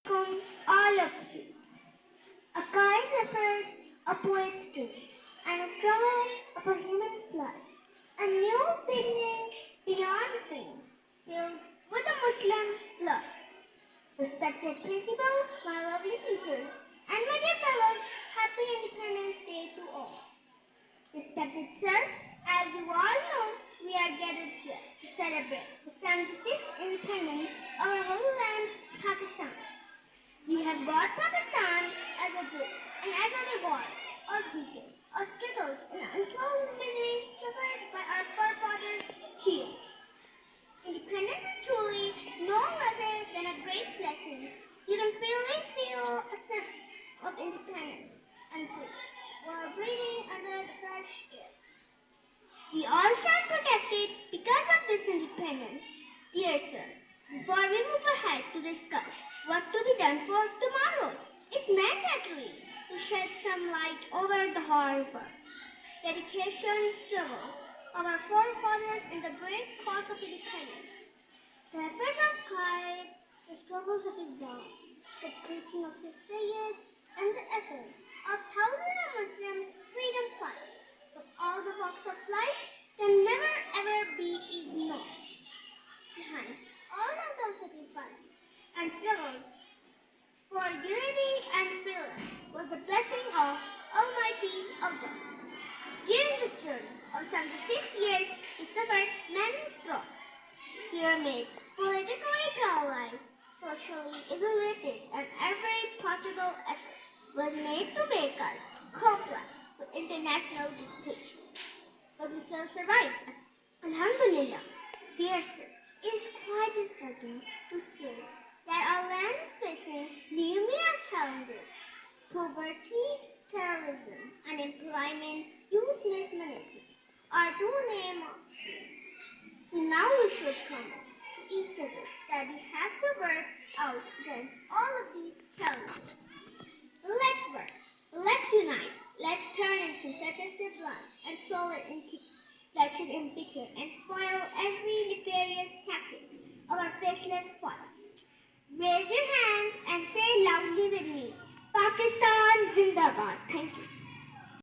Welcome all of you. A kind effort, a poet's dream, and a struggle of a human life. A new beginning beyond dream, filled with a Muslim love. Respected principals, my lovely teachers, and my dear fellows, happy Independence Day to all. Respected sir, as you all know, we are gathered here to celebrate the 76th independence of our whole land, Pakistan. We have got Pakistan as a group and as a reward, or beacon, or struggles and untold miseries suffered by our forefathers here. Independence is truly no lesser than a great blessing. You can really feel a sense of independence and freedom while breathing under the fresh air. We all stand protected because of this independence. Dear sir, before we move ahead to discuss what to be done for tomorrow, it's mandatory to shed some light over the hard work, dedication and struggle of our forefathers in the great cause of independence. The efforts of Qaid, the struggles of Izza, the preaching of his Sayyid, and the efforts of thousands of Muslim freedom fighters from all the walks of life can never ever be ignored. Behind all of those sacrifices and struggles for unity and freedom was the blessing of Almighty Allah. During the journey of 76 years, we suffered many strokes. We were made politically paralyzed, socially isolated, and every possible effort was made to make us comply with international dictation. But we still survived. Alhamdulillah. Dear sir, it is quite disheartening to say that our land is facing numerous challenges: poverty, terrorism, unemployment, youth mismanagement are to name a few. So now we should promise to each other that we have to work out against all of these challenges. Let's work, let's unite, let's turn into such a sublime and solid entity that should embitter and spoil every nefarious tactic of our faithless fight. Raise your hands and say loudly with me, Pakistan Zindabad. Thank you.